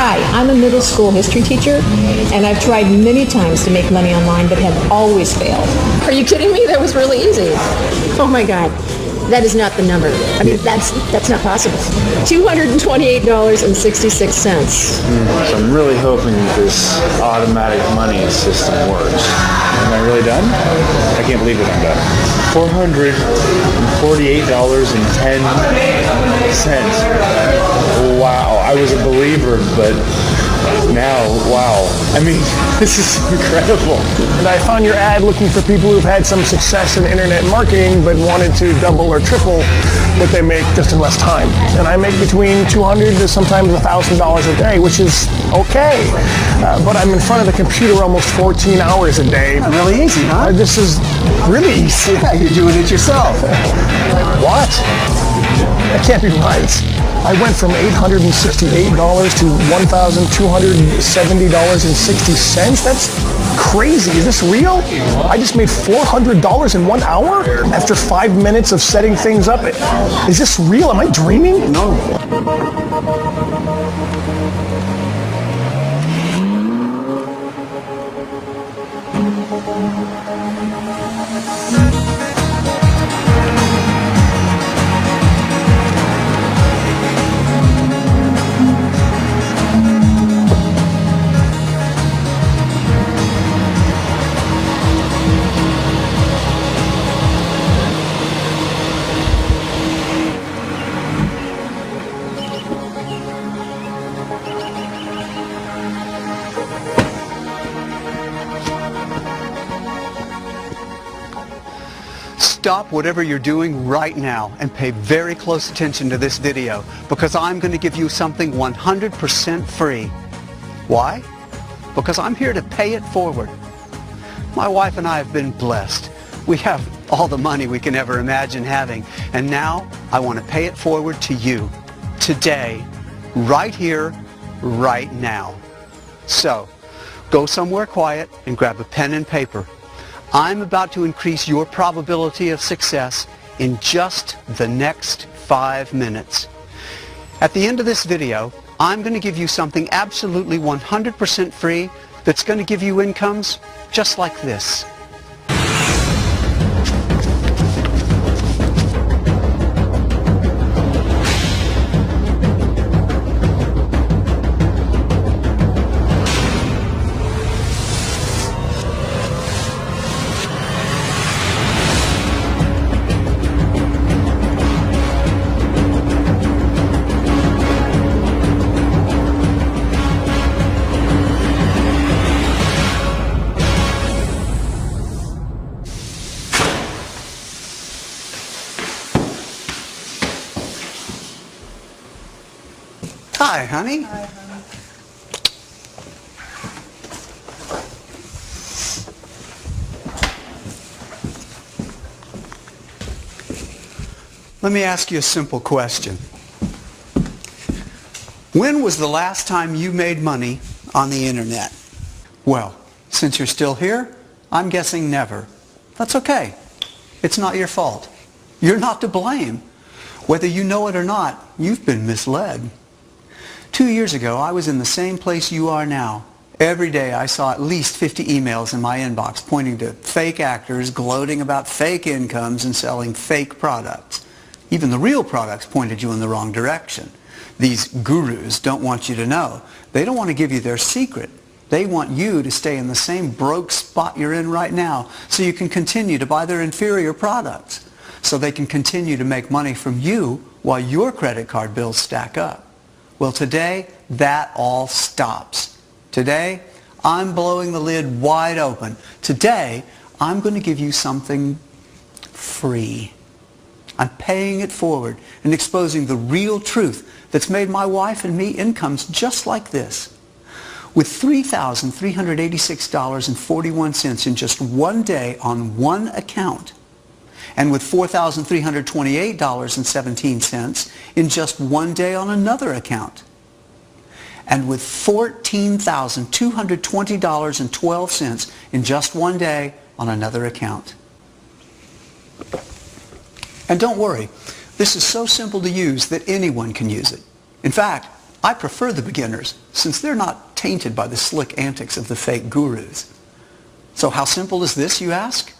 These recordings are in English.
Hi, I'm a middle school history teacher, and I've tried many times to make money online, but have always failed. Are you kidding me? That was really easy. Oh my God, that is not the number. I mean, that's not possible. $228.66. So I'm really hoping this automatic money system works. Am I really done? I can't believe that I'm done. $448.10. Wow, I was a believer, but now, wow. I mean, this is incredible. And I found your ad looking for people who've had some success in internet marketing but wanted to double or triple what they make just in less time. And I make between $200 to sometimes $1,000 a day, which is okay. But I'm in front of the computer almost 14 hours a day. Yeah, really easy, huh? This is really easy. Yeah, you're doing it yourself. What? That can't be right. I went from $868 to $1,270.60. That's crazy. Is this real? I just made $400 in 1 hour after 5 minutes of setting things up. Is this real? Am I dreaming? No. Stop whatever you're doing right now and pay very close attention to this video, because I'm going to give you something 100% free. Why? Because I'm here to pay it forward. My wife and I have been blessed. We have all the money we can ever imagine having, and now I want to pay it forward to you, today, right here, right now. So, go somewhere quiet and grab a pen and paper. I'm about to increase your probability of success in just the next 5 minutes. At the end of this video, I'm going to give you something absolutely 100% free that's going to give you incomes just like this. Hi, honey. Hi, honey. Let me ask you a simple question. When was the last time you made money on the internet? Well, since you're still here, I'm guessing never. That's okay. It's not your fault. You're not to blame. Whether you know it or not, you've been misled. 2 years ago, I was in the same place you are now. Every day I saw at least 50 emails in my inbox pointing to fake actors gloating about fake incomes and selling fake products. Even the real products pointed you in the wrong direction. These gurus don't want you to know. They don't want to give you their secret. They want you to stay in the same broke spot you're in right now so you can continue to buy their inferior products, so they can continue to make money from you while your credit card bills stack up. Well, today, that all stops. Today, I'm blowing the lid wide open. Today, I'm going to give you something free. I'm paying it forward and exposing the real truth that's made my wife and me incomes just like this. With $3,386.41 in just one day on one account, and with $4,328.17 in just one day on another account, and with $14,220.12 in just one day on another account. And don't worry, this is so simple to use that anyone can use it. In fact, I prefer the beginners since they're not tainted by the slick antics of the fake gurus. So how simple is this, you ask?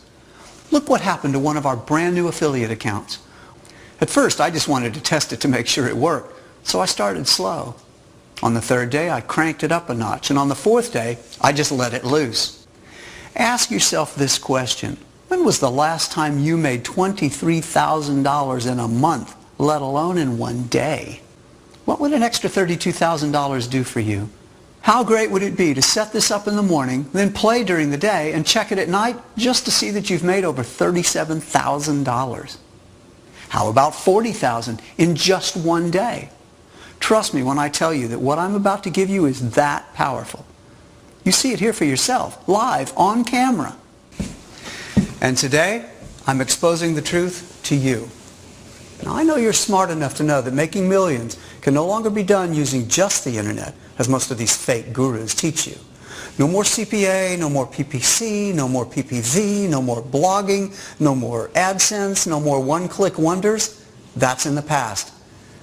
Look what happened to one of our brand new affiliate accounts. At first, I just wanted to test it to make sure it worked, so I started slow. On the third day, I cranked it up a notch, and on the fourth day, I just let it loose. Ask yourself this question. When was the last time you made $23,000 in a month, let alone in one day? What would an extra $32,000 do for you? How great would it be to set this up in the morning, then play during the day, and check it at night just to see that you've made over $37,000? How about $40,000 in just one day? Trust me when I tell you that what I'm about to give you is that powerful. You see it here for yourself, live, on camera. And today, I'm exposing the truth to you. Now, I know you're smart enough to know that making millions can no longer be done using just the internet, as most of these fake gurus teach you. No more CPA, no more PPC, no more PPV, no more blogging, no more AdSense, no more one-click wonders. That's in the past.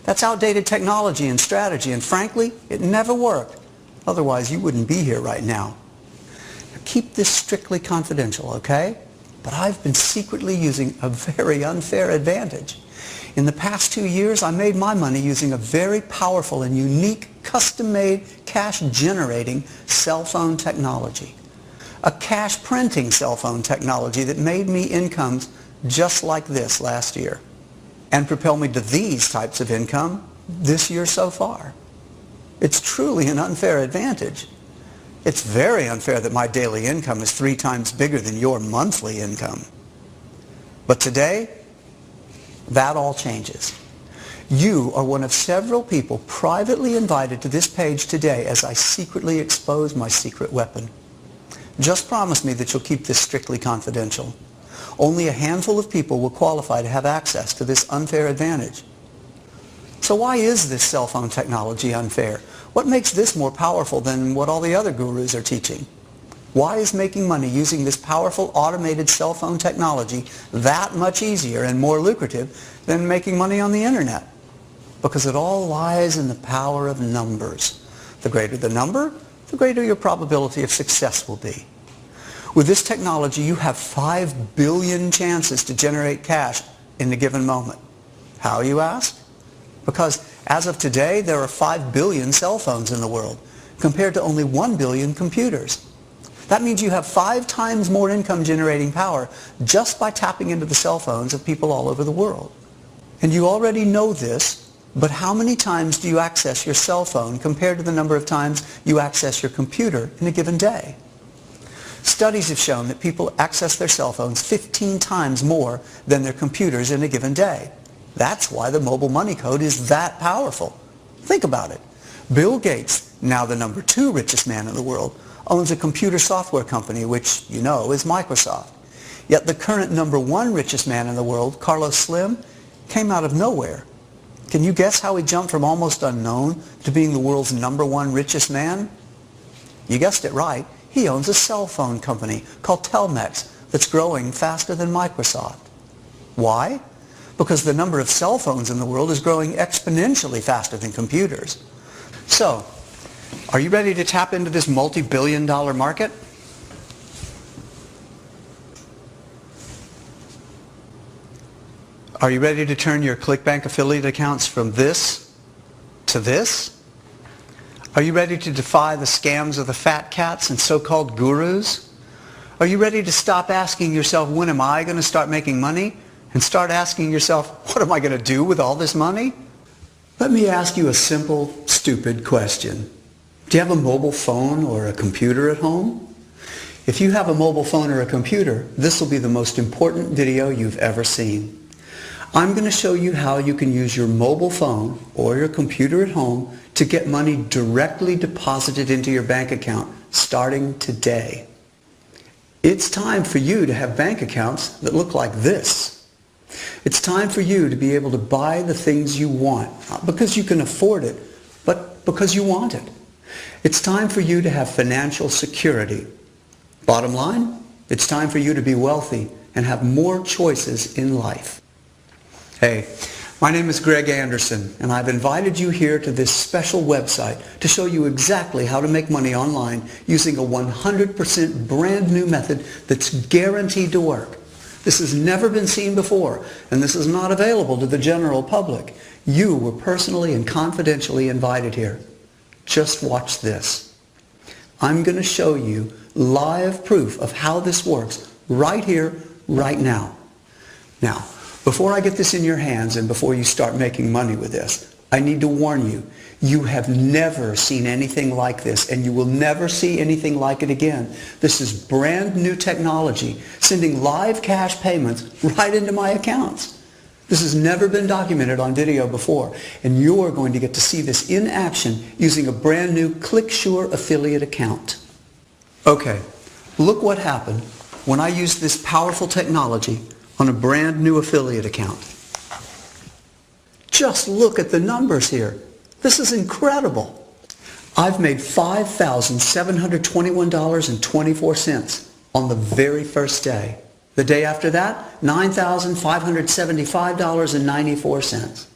That's outdated technology and strategy, and frankly, it never worked. Otherwise, you wouldn't be here right now. Now, keep this strictly confidential, okay? But I've been secretly using a very unfair advantage. In the past 2 years, I made my money using a very powerful and unique custom-made cash-generating cell phone technology. A cash-printing cell phone technology that made me incomes just like this last year and propelled me to these types of income this year so far. It's truly an unfair advantage. It's very unfair that my daily income is 3 times bigger than your monthly income. But today, that all changes. You are one of several people privately invited to this page today as I secretly expose my secret weapon. Just promise me that you'll keep this strictly confidential. Only a handful of people will qualify to have access to this unfair advantage. So why is this cell phone technology unfair? What makes this more powerful than what all the other gurus are teaching? Why is making money using this powerful automated cell phone technology that much easier and more lucrative than making money on the internet? Because it all lies in the power of numbers. The greater the number, the greater your probability of success will be. With this technology, you have 5 billion chances to generate cash in a given moment. How, you ask? Because as of today, there are 5 billion cell phones in the world, compared to only 1 billion computers. That means you have 5 times more income generating power just by tapping into the cell phones of people all over the world. And you already know this, but how many times do you access your cell phone compared to the number of times you access your computer in a given day? Studies have shown that people access their cell phones 15 times more than their computers in a given day. That's why the mobile money code is that powerful. Think about it. Bill Gates, now the number 2 richest man in the world, owns a computer software company, which you know is Microsoft. Yet the current number 1 richest man in the world, Carlos Slim, came out of nowhere. Can you guess how he jumped from almost unknown to being the world's number 1 richest man? You guessed it right. He owns a cell phone company called Telmex that's growing faster than Microsoft. Why? Because the number of cell phones in the world is growing exponentially faster than computers. So, are you ready to tap into this multi-billion-dollar market? Are you ready to turn your ClickBank affiliate accounts from this to this? Are you ready to defy the scams of the fat cats and so-called gurus? Are you ready to stop asking yourself, when am I going to start making money? And start asking yourself, what am I going to do with all this money? Let me ask you a simple, stupid question. Do you have a mobile phone or a computer at home? If you have a mobile phone or a computer, this will be the most important video you've ever seen. I'm going to show you how you can use your mobile phone or your computer at home to get money directly deposited into your bank account starting today. It's time for you to have bank accounts that look like this. It's time for you to be able to buy the things you want, not because you can afford it, but because you want it. It's time for you to have financial security. Bottom line, it's time for you to be wealthy and have more choices in life. Hey, My name is Greg Anderson, and I've invited you here to this special website to show you exactly how to make money online using a 100% brand new method that's guaranteed to work. This has never been seen before, and this is not available to the general public. You were personally and confidentially invited here. Just watch this. I'm going to show you live proof of how this works right here, right now. Now, before I get this in your hands and before you start making money with this, I need to warn you, you have never seen anything like this, and you will never see anything like it again. This is brand new technology, sending live cash payments right into my accounts. This has never been documented on video before, and you're going to get to see this in action using a brand new Clicksure affiliate account. Okay, look what happened when I used this powerful technology on a brand new affiliate account. Just look at the numbers here. This is incredible. I've made $5,721.24 on the very first day. The day after that, $9,575.94.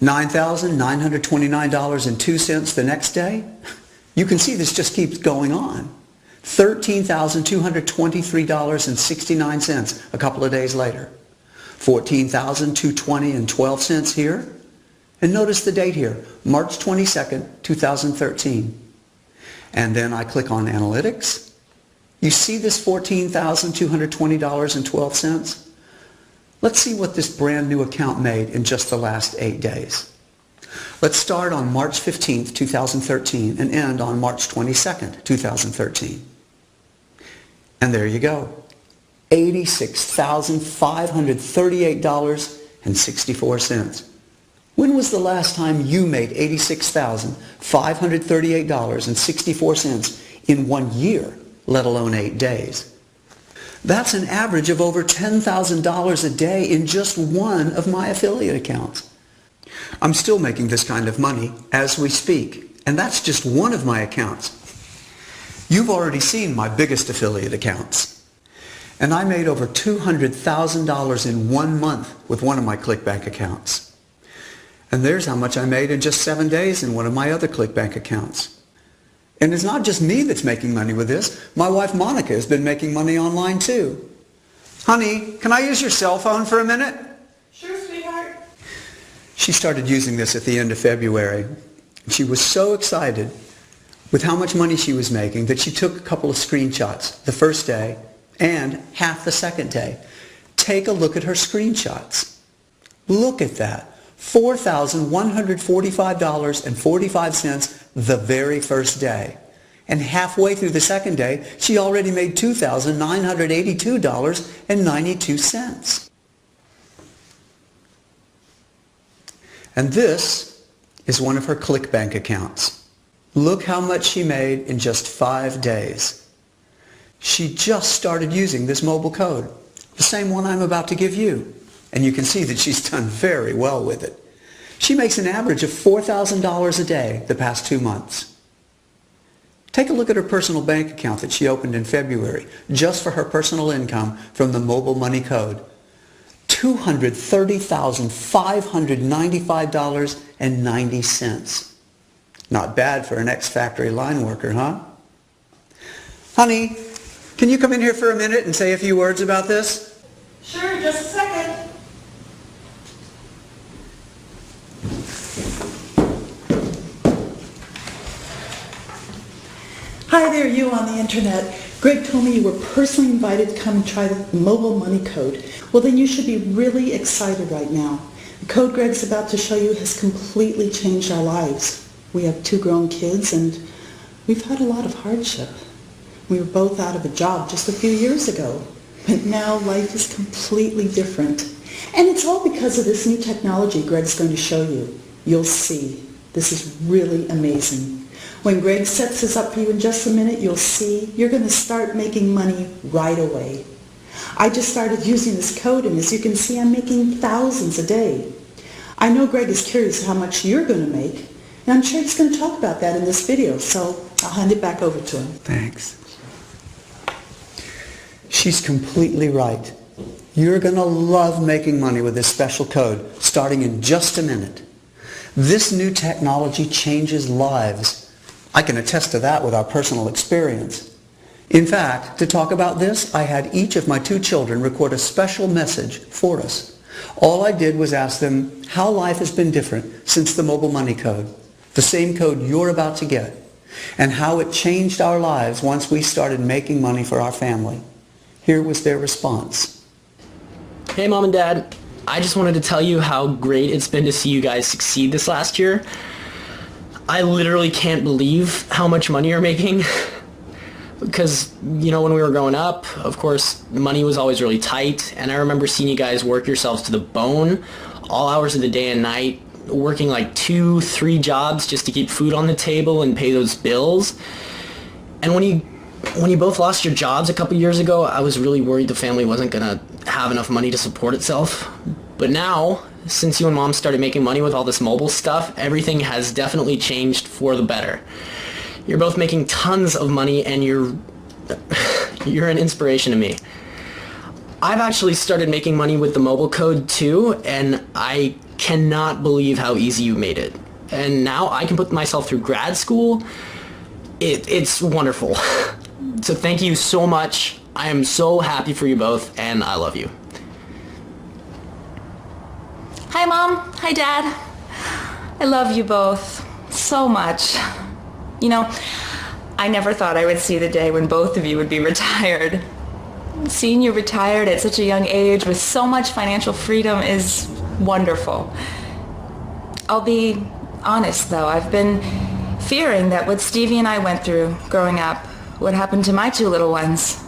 $9,929.02 the next day. You can see this just keeps going on. $13,223.69 a couple of days later. $14,220.12 here. And notice the date here, March 22nd, 2013. And then I click on Analytics. You see this $14,220.12? Let's see what this brand new account made in just the last 8 days. Let's start on March 15th, 2013 and end on March 22nd, 2013. And there you go. $86,538.64. When was the last time you made $86,538.64 in 1 year, let alone 8 days? That's an average of over $10,000 a day in just one of my affiliate accounts. I'm still making this kind of money as we speak, and that's just one of my accounts. You've already seen my biggest affiliate accounts. And I made over $200,000 in 1 month with one of my ClickBank accounts. And there's how much I made in just 7 days in one of my other ClickBank accounts. And it's not just me that's making money with this. My wife Monica has been making money online too. Honey, can I use your cell phone for a minute? Sure, sweetheart. She started using this at the end of February. She was so excited with how much money she was making that she took a couple of screenshots the first day and half the second day. Take a look at her screenshots. Look at that. $4,145.45 the very first day. And halfway through the second day, she already made $2,982.92. And this is one of her ClickBank accounts. Look how much she made in just 5 days. She just started using this mobile code, the same one I'm about to give you. And you can see that she's done very well with it. She makes an average of $4,000 a day the past 2 months. Take a look at her personal bank account that she opened in February, just for her personal income from the mobile money code. $230,595.90. Not bad for an ex-factory line worker, huh? Honey, can you come in here for a minute and say a few words about this? Sure, just a second. Hi there, you on the internet. Greg told me you were personally invited to come and try the mobile money code. Well, then you should be really excited right now. The code Greg's about to show you has completely changed our lives. We have 2 grown kids and we've had a lot of hardship. We were both out of a job just a few years ago, but now life is completely different. And it's all because of this new technology Greg's going to show you. You'll see. This is really amazing. When Greg sets this up for you in just a minute, you'll see you're going to start making money right away. I just started using this code, and as you can see, I'm making thousands a day. I know Greg is curious how much you're going to make, and I'm sure he's going to talk about that in this video, so I'll hand it back over to him. Thanks. She's completely right. You're going to love making money with this special code. So starting in just a minute. This new technology changes lives. I can attest to that with our personal experience. In fact, to talk about this, I had each of my 2 children record a special message for us. All I did was ask them how life has been different since the mobile money code, the same code you're about to get, and how it changed our lives once we started making money for our family. Here was their response. Hey Mom and Dad, I just wanted to tell you how great it's been to see you guys succeed this last year. I literally can't believe how much money you're making. Because, you know, when we were growing up, of course, the money was always really tight, and I remember seeing you guys work yourselves to the bone, all hours of the day and night, working like 2-3 jobs just to keep food on the table and pay those bills. And when you both lost your jobs a couple years ago, I was really worried the family wasn't going to have enough money to support itself. But now, since you and Mom started making money with all this mobile stuff, everything has definitely changed for the better. You're both making tons of money, and you're an inspiration to me. I've actually started making money with the mobile code too, and I cannot believe how easy you made it. And now I can put myself through grad school. It's wonderful. So thank you so much. I am so happy for you both, and I love you. Hi Mom, hi Dad. I love you both so much. You know, I never thought I would see the day when both of you would be retired. Seeing you retired at such a young age with so much financial freedom is wonderful. I'll be honest though, I've been fearing that what Stevie and I went through growing up would happen to my 2 little ones.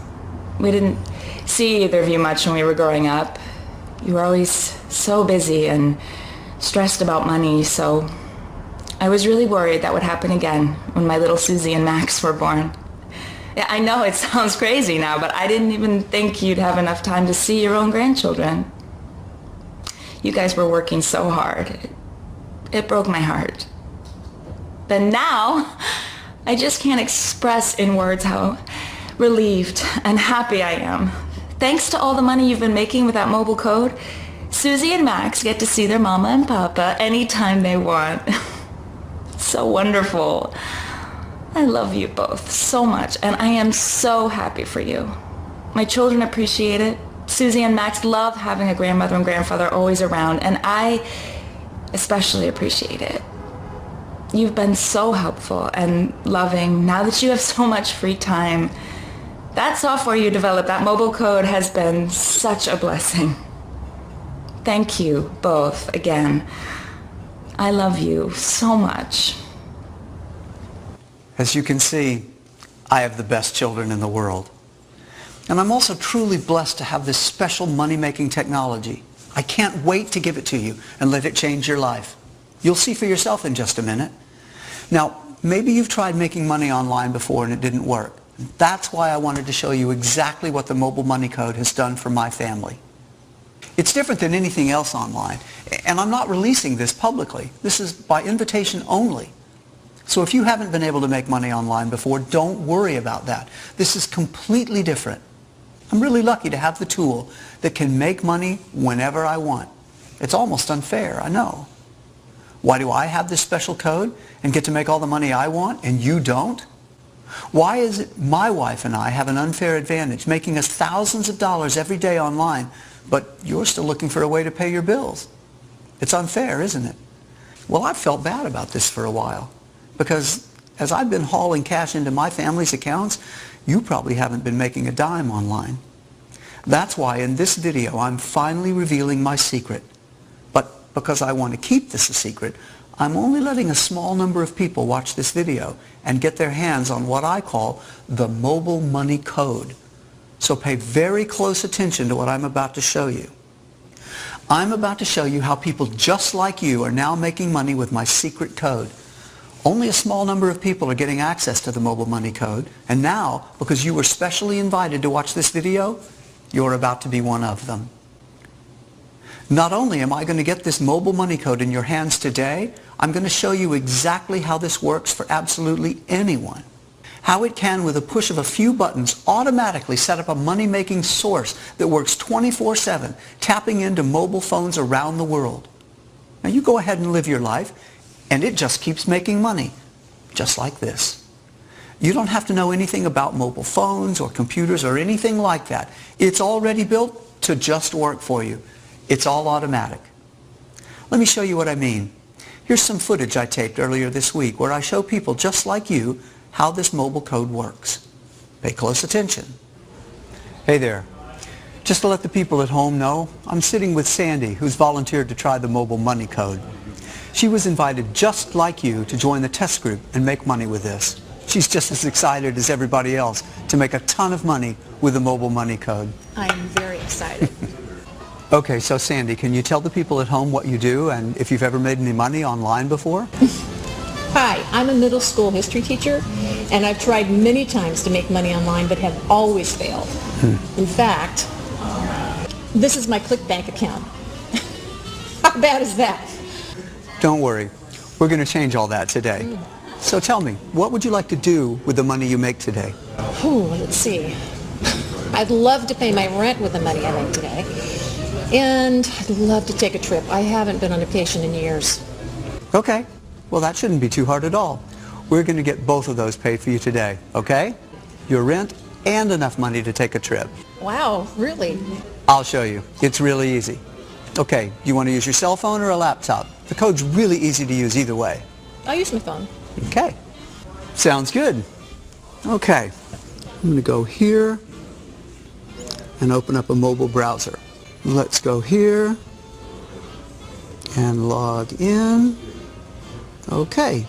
We didn't see either of you much when we were growing up. You were always so busy and stressed about money, so I was really worried that would happen again when my little Susie and Max were born. Yeah, I know it sounds crazy now, but I didn't even think you'd have enough time to see your own grandchildren. You guys were working so hard. It broke my heart. But now, I just can't express in words how relieved and happy I am. Thanks to all the money you've been making with that mobile code, Susie and Max get to see their mama and papa anytime they want. So wonderful. I love you both so much, and I am so happy for you. My children appreciate it. Susie and Max love having a grandmother and grandfather always around, and I especially appreciate it. You've been so helpful and loving now that you have so much free time. That software you developed, that mobile code, has been such a blessing. Thank you both again. I love you so much. As you can see, I have the best children in the world. And I'm also truly blessed to have this special money-making technology. I can't wait to give it to you and let it change your life. You'll see for yourself in just a minute. Now, maybe you've tried making money online before and it didn't work. That's why I wanted to show you exactly what the mobile money code has done for my family. It's different than anything else online, and I'm not releasing this publicly. This is by invitation only. So if you haven't been able to make money online before, don't worry about that. This is completely different. I'm really lucky to have the tool that can make money whenever I want. It's almost unfair, I know. Why do I have this special code and get to make all the money I want and you don't? Why is it my wife and I have an unfair advantage, making us thousands of dollars every day online, but you're still looking for a way to pay your bills? It's unfair, isn't it? Well, I've felt bad about this for a while, because as I've been hauling cash into my family's accounts, you probably haven't been making a dime online. That's why in this video I'm finally revealing my secret. But because I want to keep this a secret, I'm only letting a small number of people watch this video and get their hands on what I call the mobile money code. So pay very close attention to what I'm about to show you. I'm about to show you how people just like you are now making money with my secret code. Only a small number of people are getting access to the mobile money code, and now, because you were specially invited to watch this video, you're about to be one of them. Not only am I going to get this mobile money code in your hands today, I'm going to show you exactly how this works for absolutely anyone. How it can, with a push of a few buttons, automatically set up a money-making source that works 24/7, tapping into mobile phones around the world. Now you go ahead and live your life, and it just keeps making money, just like this. You don't have to know anything about mobile phones or computers or anything like that. It's already built to just work for you. It's all automatic. Let me show you what I mean. Here's some footage I taped earlier this week where I show people just like you how this mobile code works. Pay close attention. Hey there. Just to let the people at home know, I'm sitting with Sandy, who's volunteered to try the mobile money code. She was invited just like you to join the test group and make money with this. She's just as excited as everybody else to make a ton of money with the mobile money code. I am very excited. Okay, so Sandy, can you tell the people at home what you do and if you've ever made any money online before? Hi, I'm a middle school history teacher, and I've tried many times to make money online, but have always failed. In fact, this is my ClickBank account. How bad is that? Don't worry. We're going to change all that today. So tell me, what would you like to do with the money you make today? Let's see. I'd love to pay my rent with the money I make today. And I'd love to take a trip. I haven't been on vacation in years. Okay. Well, that shouldn't be too hard at all. We're going to get both of those paid for you today, okay? Your rent and enough money to take a trip. Wow, really? I'll show you. It's really easy. Okay, you want to use your cell phone or a laptop? The code's really easy to use either way. I'll use my phone. Okay. Sounds good. Okay. I'm going to go here and open up a mobile browser. Let's go here and log in. Okay.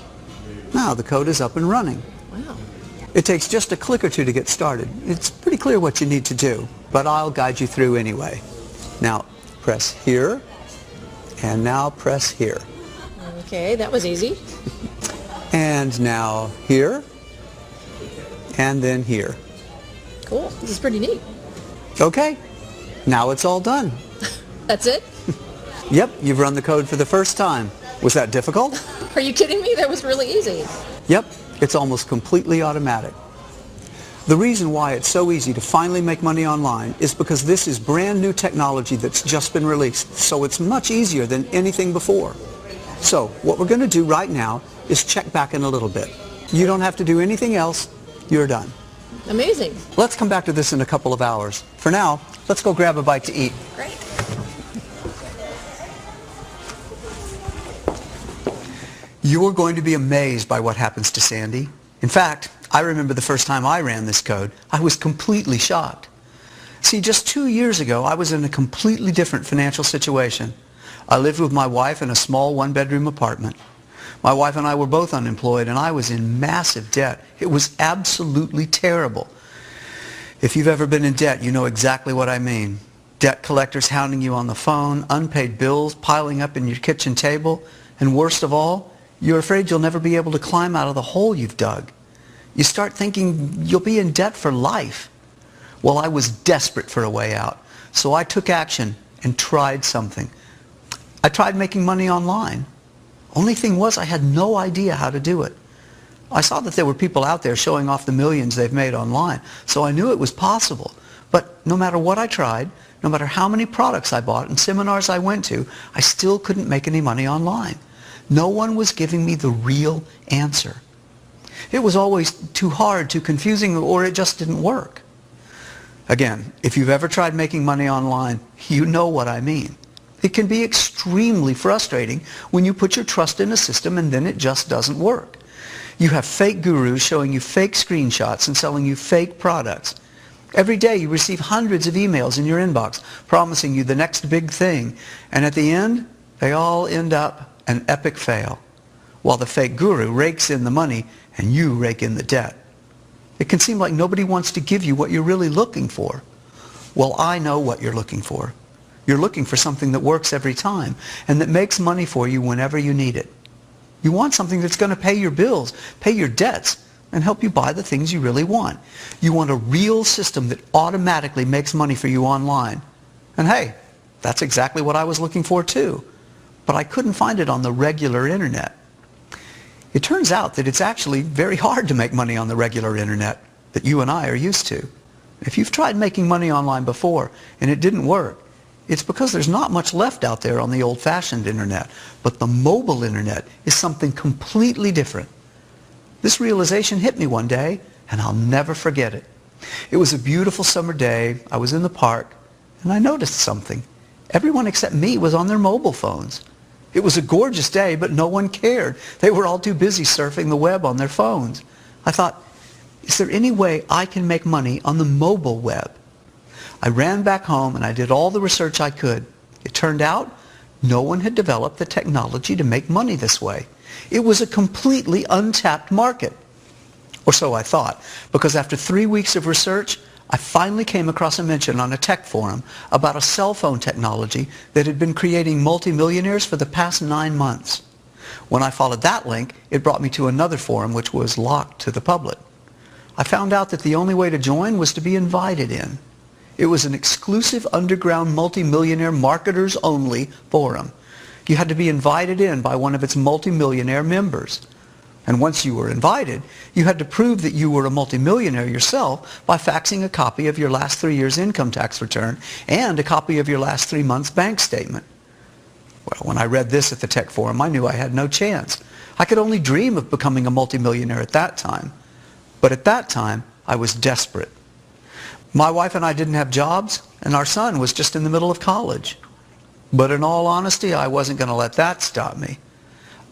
Now the code is up and running. Wow. It takes just a click or two to get started. It's pretty clear what you need to do, but I'll guide you through anyway. Now press here, and now press here. Okay, that was easy. And now here, and then here. Cool. This is pretty neat. Okay. Now it's all done. That's it? Yep, you've run the code for the first time. Was that difficult? Are you kidding me? That was really easy. Yep, it's almost completely automatic. The reason why it's so easy to finally make money online is because this is brand new technology that's just been released, so it's much easier than anything before. So what we're going to do right now is check back in a little bit. You don't have to do anything else. You're done. Amazing. Let's come back to this in a couple of hours. For now, let's go grab a bite to eat. Great. You're going to be amazed by what happens to Sandy. In fact, I remember the first time I ran this code, I was completely shocked. See, just 2 years ago, I was in a completely different financial situation. I lived with my wife in a small one-bedroom apartment. My wife and I were both unemployed, and I was in massive debt. It was absolutely terrible. If you've ever been in debt, you know exactly what I mean. Debt collectors hounding you on the phone, unpaid bills piling up in your kitchen table, and worst of all, you're afraid you'll never be able to climb out of the hole you've dug. You start thinking you'll be in debt for life. Well, I was desperate for a way out, so I took action and tried something. I tried making money online. Only thing was, I had no idea how to do it. I saw that there were people out there showing off the millions they've made online, so I knew it was possible. But no matter what I tried, no matter how many products I bought and seminars I went to, I still couldn't make any money online. No one was giving me the real answer. It was always too hard, too confusing, or it just didn't work. Again, if you've ever tried making money online, you know what I mean. It can be extremely frustrating when you put your trust in a system and then it just doesn't work. You have fake gurus showing you fake screenshots and selling you fake products. Every day you receive hundreds of emails in your inbox promising you the next big thing, and at the end, they all end up an epic fail, while the fake guru rakes in the money and you rake in the debt. It can seem like nobody wants to give you what you're really looking for. Well, I know what you're looking for. You're looking for something that works every time and that makes money for you whenever you need it. You want something that's going to pay your bills, pay your debts, and help you buy the things you really want. You want a real system that automatically makes money for you online. And hey, that's exactly what I was looking for too. But I couldn't find it on the regular internet. It turns out that it's actually very hard to make money on the regular internet that you and I are used to. If you've tried making money online before and it didn't work, It's because there's not much left out there on the old-fashioned internet. But the mobile internet is something completely different. This realization hit me one day, and I'll never forget it. It was a beautiful summer day. I was in the park, and I noticed something. Everyone except me was on their mobile phones. It was a gorgeous day, but no one cared. They were all too busy surfing the web on their phones. I thought, is there any way I can make money on the mobile web? I ran back home and I did all the research I could. It turned out no one had developed the technology to make money this way. It was a completely untapped market. Or so I thought, because after 3 weeks of research, I finally came across a mention on a tech forum about a cell phone technology that had been creating multimillionaires for the past 9 months. When I followed that link, it brought me to another forum which was locked to the public. I found out that the only way to join was to be invited in. It was an exclusive underground multimillionaire marketers only forum. You had to be invited in by one of its multimillionaire members. And once you were invited, you had to prove that you were a multimillionaire yourself by faxing a copy of your last 3 years' income tax return and a copy of your last 3 months' bank statement. Well, when I read this at the tech forum, I knew I had no chance. I could only dream of becoming a multimillionaire at that time. But at that time, I was desperate. My wife and I didn't have jobs, and our son was just in the middle of college. But in all honesty, I wasn't going to let that stop me.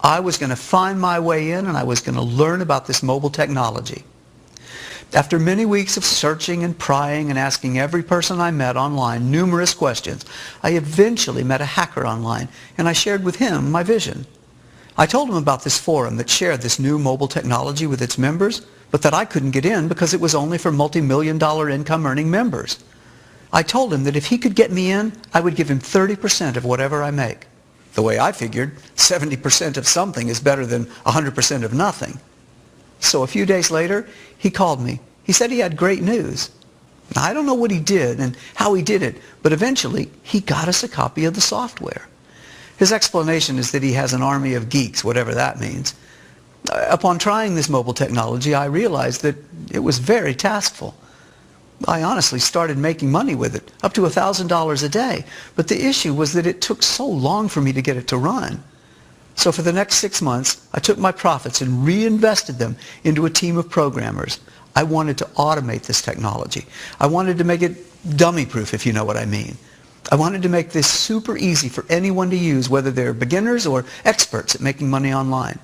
I was going to find my way in, and I was going to learn about this mobile technology. After many weeks of searching and prying and asking every person I met online numerous questions, I eventually met a hacker online, and I shared with him my vision. I told him about this forum that shared this new mobile technology with its members, but that I couldn't get in because it was only for multi-million-dollar income-earning members. I told him that if he could get me in, I would give him 30% of whatever I make. The way I figured, 70% of something is better than 100% of nothing. So a few days later, he called me. He said he had great news. Now, I don't know what he did and how he did it, but eventually he got us a copy of the software. His explanation is that he has an army of geeks, whatever that means. Upon trying this mobile technology, I realized that it was very taskful. I honestly started making money with it, up to $1,000 a day. But the issue was that it took so long for me to get it to run. So for the next 6 months, I took my profits and reinvested them into a team of programmers. I wanted to automate this technology. I wanted to make it dummy-proof, if you know what I mean. I wanted to make this super easy for anyone to use, whether they're beginners or experts at making money online.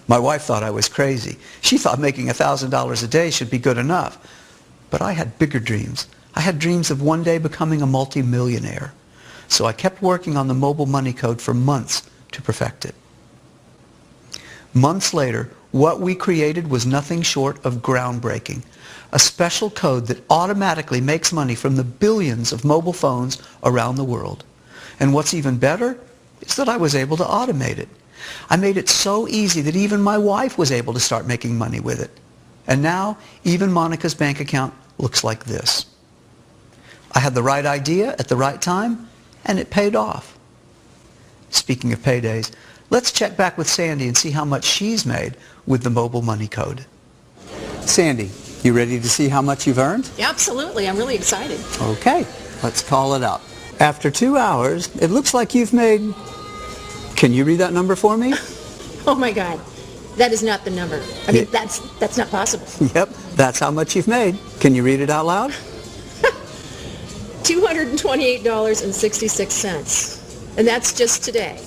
My wife thought I was crazy. She thought making $1,000 a day should be good enough. But I had bigger dreams. I had dreams of one day becoming a multi-millionaire. So I kept working on the mobile money code for months to perfect it. Months later, what we created was nothing short of groundbreaking. A special code that automatically makes money from the billions of mobile phones around the world. And what's even better is that I was able to automate it. I made it so easy that even my wife was able to start making money with it. And now, even Monica's bank account looks like this. I had the right idea at the right time, and it paid off. Speaking of paydays, let's check back with Sandy and see how much she's made with the mobile money code. Sandy, you ready to see how much you've earned? Yeah, absolutely. I'm really excited. Okay, let's call it up. After 2 hours, it looks like you've made... Can you read that number for me? Oh my God. That is not the number. I mean, that's not possible. Yep, that's how much you've made. Can you read it out loud? $228.66. And that's just today.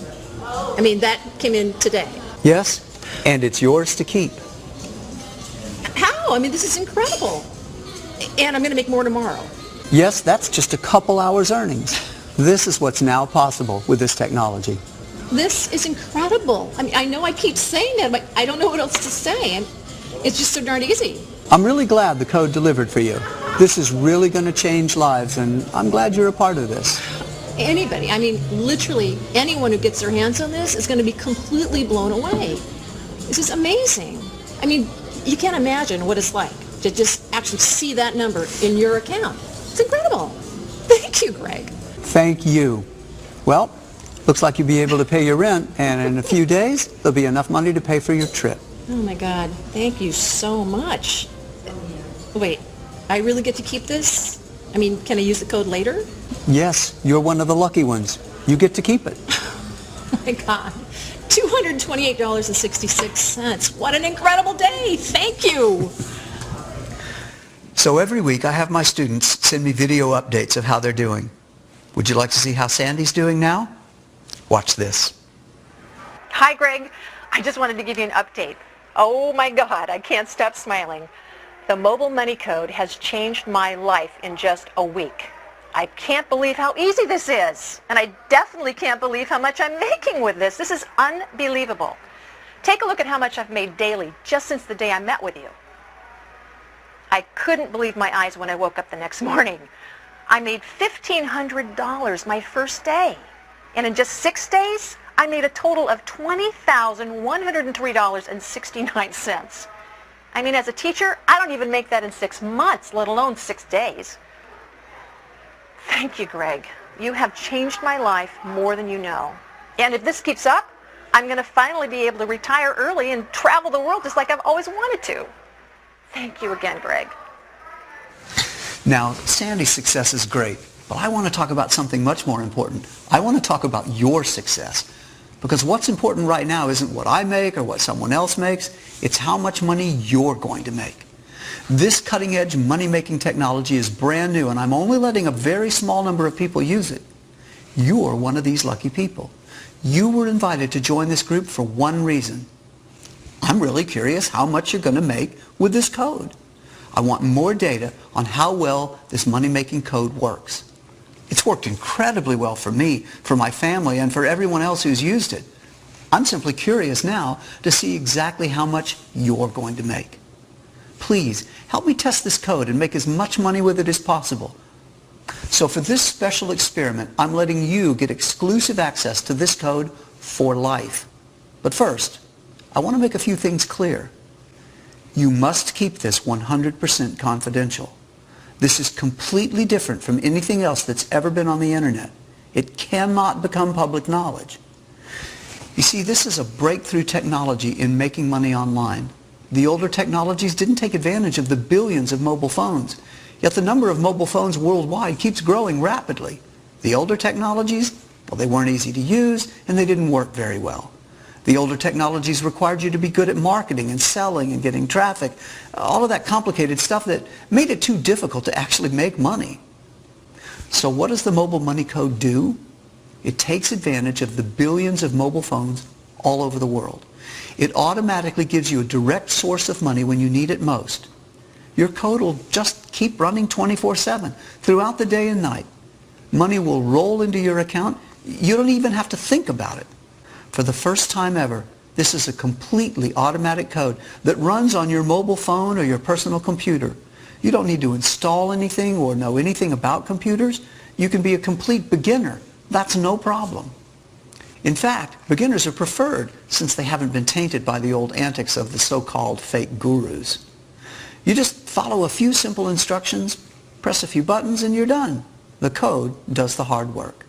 I mean, that came in today. Yes, and it's yours to keep. How? I mean, this is incredible. And I'm going to make more tomorrow. Yes, that's just a couple hours earnings. This is what's now possible with this technology. This is incredible. I mean, I know I keep saying that, but I don't know what else to say. And it's just so darn easy. I'm really glad the code delivered for you. This is really going to change lives, and I'm glad you're a part of this. Anybody, I mean, literally anyone who gets their hands on this is going to be completely blown away. This is amazing. I mean, you can't imagine what it's like to just actually see that number in your account. It's incredible. Thank you, Greg. Thank you. Well, looks like you'll be able to pay your rent, and in a few days, there'll be enough money to pay for your trip. Oh my God, thank you so much. Wait, I really get to keep this? I mean, can I use the code later? Yes, you're one of the lucky ones. You get to keep it. Oh my God. $228.66. What an incredible day. Thank you. So every week I have my students send me video updates of how they're doing. Would you like to see how Sandy's doing now? Watch this. Hi, Greg. I just wanted to give you an update. Oh my God, I can't stop smiling. The mobile money code has changed my life in just a week. I can't believe how easy this is. And I definitely can't believe how much I'm making with this. This is unbelievable. Take a look at how much I've made daily just since the day I met with you. I couldn't believe my eyes when I woke up the next morning. I made $1,500 my first day. And in just 6 days, I made a total of $20,103.69. I mean, as a teacher, I don't even make that in 6 months, let alone 6 days. Thank you, Greg. You have changed my life more than you know. And if this keeps up, I'm going to finally be able to retire early and travel the world just like I've always wanted to. Thank you again, Greg. Now, Sandy's success is great, but I want to talk about something much more important. I want to talk about your success. Because what's important right now isn't what I make or what someone else makes. It's how much money you're going to make. This cutting-edge money-making technology is brand new, and I'm only letting a very small number of people use it. You're one of these lucky people. You were invited to join this group for one reason. I'm really curious how much you're going to make with this code. I want more data on how well this money-making code works. It's worked incredibly well for me, for my family, and for everyone else who's used it. I'm simply curious now to see exactly how much you're going to make. Please, help me test this code and make as much money with it as possible. So for this special experiment, I'm letting you get exclusive access to this code for life. But first, I want to make a few things clear. You must keep this 100% confidential. This is completely different from anything else that's ever been on the internet. It cannot become public knowledge. You see, this is a breakthrough technology in making money online. The older technologies didn't take advantage of the billions of mobile phones, yet the number of mobile phones worldwide keeps growing rapidly. The older technologies, well, they weren't easy to use and they didn't work very well. The older technologies required you to be good at marketing and selling and getting traffic, all of that complicated stuff that made it too difficult to actually make money. So what does the mobile money code do? It takes advantage of the billions of mobile phones all over the world. It automatically gives you a direct source of money when you need it most. Your code will just keep running 24/7 throughout the day and night. Money will roll into your account. You don't even have to think about it. For the first time ever, this is a completely automatic code that runs on your mobile phone or your personal computer. You don't need to install anything or know anything about computers. You can be a complete beginner. That's no problem. In fact, beginners are preferred since they haven't been tainted by the old antics of the so-called fake gurus. You just follow a few simple instructions, press a few buttons, and you're done. The code does the hard work.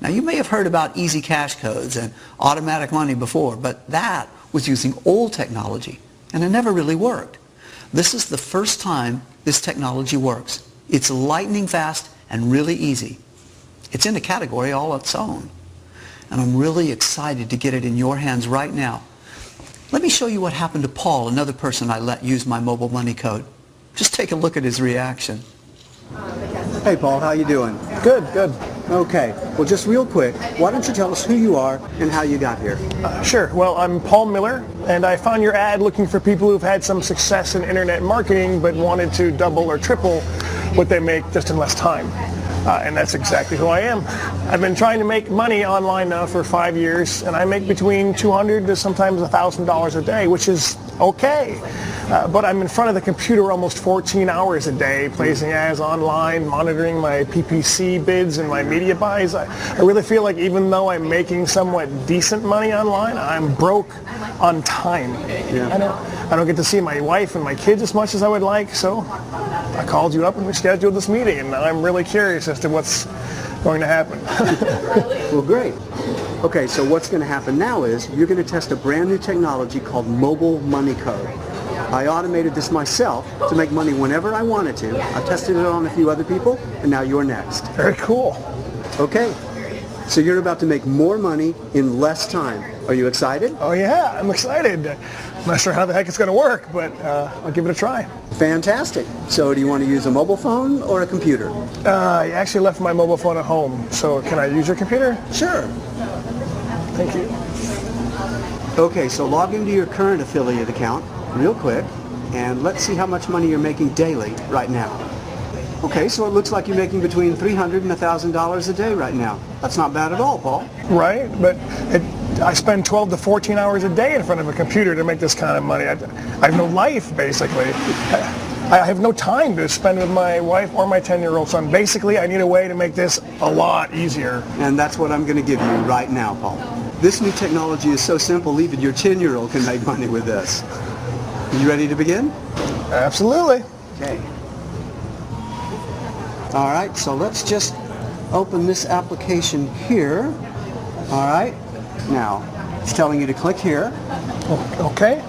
Now, you may have heard about easy cash codes and automatic money before, but that was using old technology, and it never really worked. This is the first time this technology works. It's lightning fast and really easy. It's in a category all its own. And I'm really excited to get it in your hands right now. Let me show you what happened to Paul, another person I let use my mobile money code. Just take a look at his reaction. Hey, Paul, how you doing? Good, good. Okay, well, just real quick, why don't you tell us who you are and how you got here? Sure. Well, I'm Paul Miller, and I found your ad looking for people who've had some success in internet marketing but wanted to double or triple what they make just in less time. And that's exactly who I am. I've been trying to make money online now for 5 years, and I make between $200 to sometimes $1,000 a day, which is okay. But I'm in front of the computer almost 14 hours a day, placing ads online, monitoring my PPC bids and my media buys. I really feel like even though I'm making somewhat decent money online, I'm broke on time. Yeah. I don't get to see my wife and my kids as much as I would like, so I called you up and we scheduled this meeting, and I'm really curious as to what's going to happen. Well, great. Okay, so what's going to happen now is you're going to test a brand new technology called mobile money code. I automated this myself to make money whenever I wanted to. I tested it on a few other people, and now you're next. Very cool. Okay, so you're about to make more money in less time. Are you excited? Oh yeah, I'm excited. I'm not sure how the heck it's going to work, but I'll give it a try. Fantastic. So do you want to use a mobile phone or a computer? I actually left my mobile phone at home, so can I use your computer? Sure. Thank you. Okay, so log into your current affiliate account real quick, and let's see how much money you're making daily right now. Okay, so it looks like you're making between $300 and $1,000 a day right now. That's not bad at all, Paul. Right, but I spend 12 to 14 hours a day in front of a computer to make this kind of money. I have no life, basically. I have no time to spend with my wife or my 10-year-old son. Basically, I need a way to make this a lot easier. And that's what I'm going to give you right now, Paul. This new technology is so simple, even your 10-year-old can make money with this. You ready to begin? Absolutely. Okay. All right, so let's just open this application here. All right. Now, it's telling you to click here. Okay.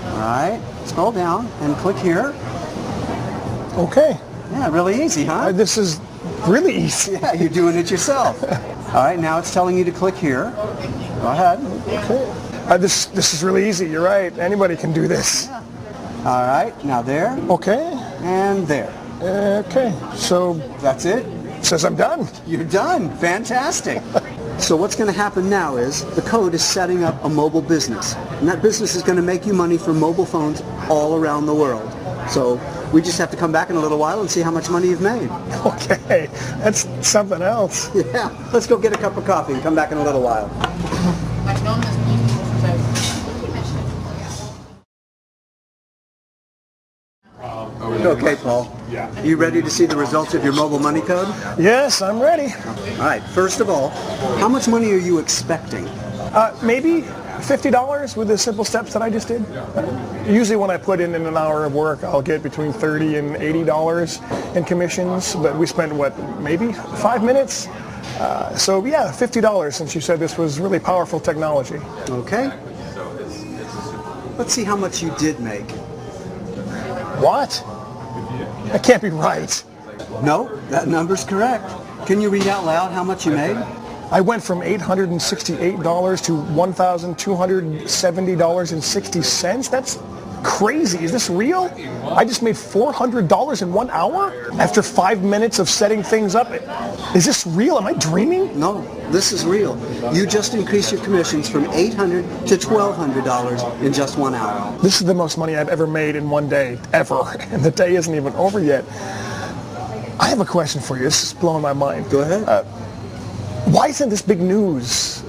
All right. Scroll down and click here. Okay. Yeah, really easy, huh? This is really easy. Yeah, you're doing it yourself. All right, now it's telling you to click here. Go ahead. Okay. This is really easy. You're right. Anybody can do this. Yeah. All right, now there. Okay. And there. Okay. So that's it? Says I'm done. You're done. Fantastic. So what's going to happen now is the code is setting up a mobile business. And that business is going to make you money from mobile phones all around the world. So we just have to come back in a little while and see how much money you've made. Okay. That's something else. Yeah. Let's go get a cup of coffee and come back in a little while. Okay, Paul. You ready to see the results of your mobile money code? Yes, I'm ready. All right. First of all, how much money are you expecting? Maybe $50 with the simple steps that I just did. Usually when I put in an hour of work, I'll get between $30 and $80 in commissions, but we spent, what, maybe 5 minutes? So yeah, $50 since you said this was really powerful technology. Okay. Let's see how much you did make. What? That can't be right. No, that number's correct. Can you read out loud how much you made? I went from $868 to $1,270.60. That's crazy. Is this real? I just made $400 in 1 hour after 5 minutes of setting things up. Is this real? Am I dreaming? No, this is real. You just increased your commissions from $800 to $1,200 in just 1 hour. This is the most money I've ever made in one day, ever. And the day isn't even over yet. I have a question for you. This is blowing my mind. Go ahead. Why isn't this big news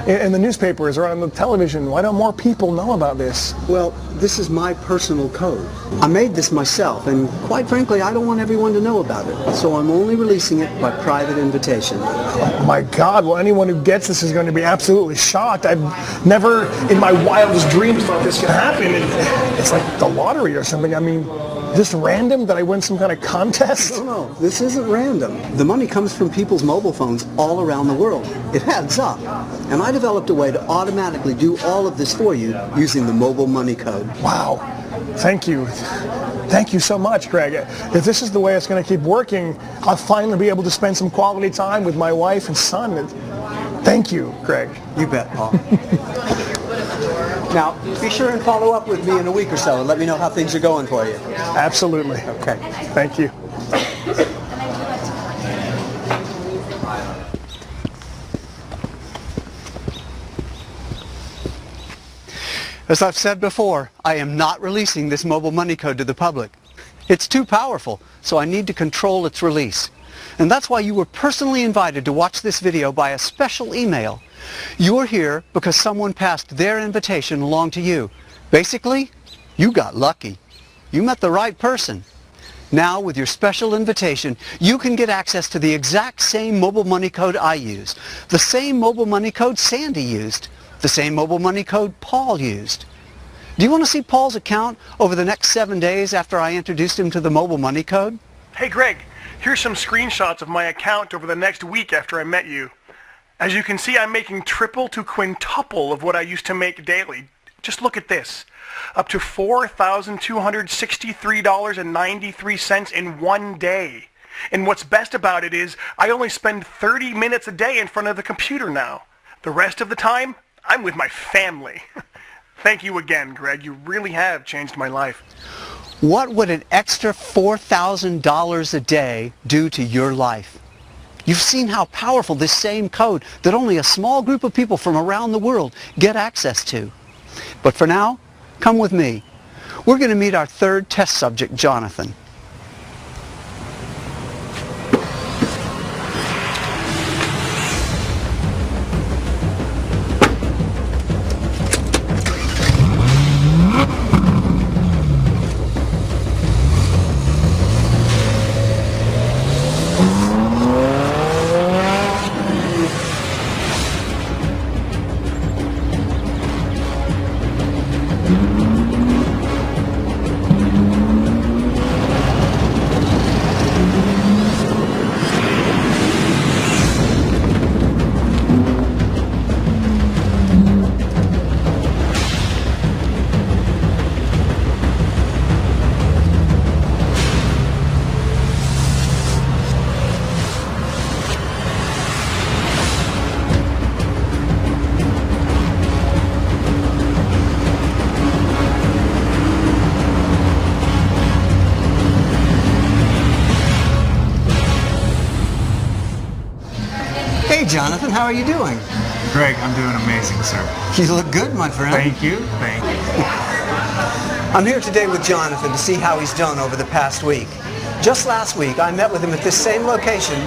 in the newspapers or on the television? Why don't more people know about this? Well, this is my personal code. I made this myself, and quite frankly, I don't want everyone to know about it. So I'm only releasing it by private invitation. Oh my God, well, anyone who gets this is going to be absolutely shocked. I've never in my wildest dreams thought this could happen. It's like the lottery or something. I mean, is this random that I win some kind of contest? No, this isn't random. The money comes from people's mobile phones all around the world. It adds up. And I developed a way to automatically do all of this for you using the mobile money code. Wow. Thank you. Thank you so much, Greg. If this is the way it's going to keep working, I'll finally be able to spend some quality time with my wife and son. Thank you, Greg. You bet, Paul. Now, be sure and follow up with me in a week or so and let me know how things are going for you. Absolutely. Okay. Thank you. As I've said before, I am not releasing this mobile money code to the public. It's too powerful, so I need to control its release. And that's why you were personally invited to watch this video by a special email. You're here because someone passed their invitation along to you. Basically, you got lucky. You met the right person. Now, with your special invitation, you can get access to the exact same mobile money code I used, the same mobile money code Sandy used, the same mobile money code Paul used. Do you want to see Paul's account over the next 7 days after I introduced him to the mobile money code? Hey, Greg, here's some screenshots of my account over the next week after I met you. As you can see, I'm making triple to quintuple of what I used to make daily. Just look at this. Up to $4,263.93 in one day. And what's best about it is I only spend 30 minutes a day in front of the computer now. The rest of the time, I'm with my family. Thank you again, Greg. You really have changed my life. What would an extra $4,000 a day do to your life? You've seen how powerful this same code that only a small group of people from around the world get access to. But for now, come with me. We're going to meet our third test subject, Jonathan. Hey, Jonathan, how are you doing? Greg, I'm doing amazing, sir. You look good, my friend. Thank you. Thank you. I'm here today with Jonathan to see how he's done over the past week. Just last week, I met with him at this same location,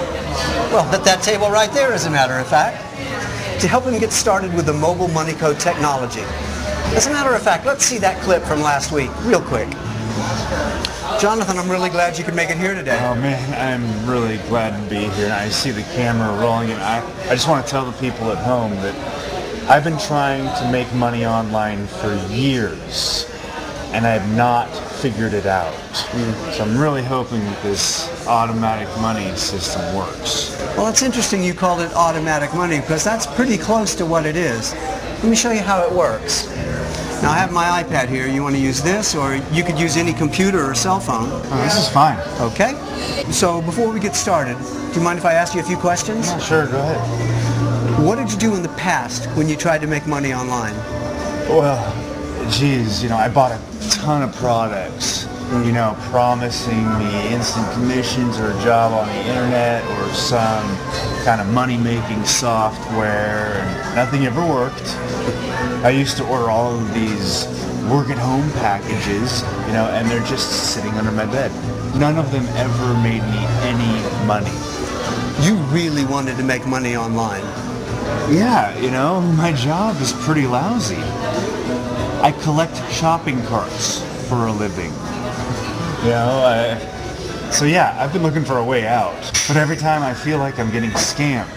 well, at that table right there, as a matter of fact, to help him get started with the mobile money code technology. As a matter of fact, let's see that clip from last week, real quick. Jonathan, I'm really glad you could make it here today. Oh man, I'm really glad to be here. I see the camera rolling, and I just want to tell the people at home that I've been trying to make money online for years, and I have not figured it out. So I'm really hoping that this automatic money system works. Well, it's interesting you called it automatic money, because that's pretty close to what it is. Let me show you how it works. Now, I have my iPad here. You want to use this, or you could use any computer or cell phone. Oh, this is fine. Okay. So before we get started, do you mind if I ask you a few questions? Yeah, sure, go ahead. What did you do in the past when you tried to make money online? Well, geez, I bought a ton of products, promising me instant commissions or a job on the internet or some kind of money-making software, and nothing ever worked. I used to order all of these work-at-home packages, and they're just sitting under my bed. None of them ever made me any money. You really wanted to make money online? Yeah, my job is pretty lousy. I collect shopping carts for a living. So yeah, I've been looking for a way out. But every time I feel like I'm getting scammed.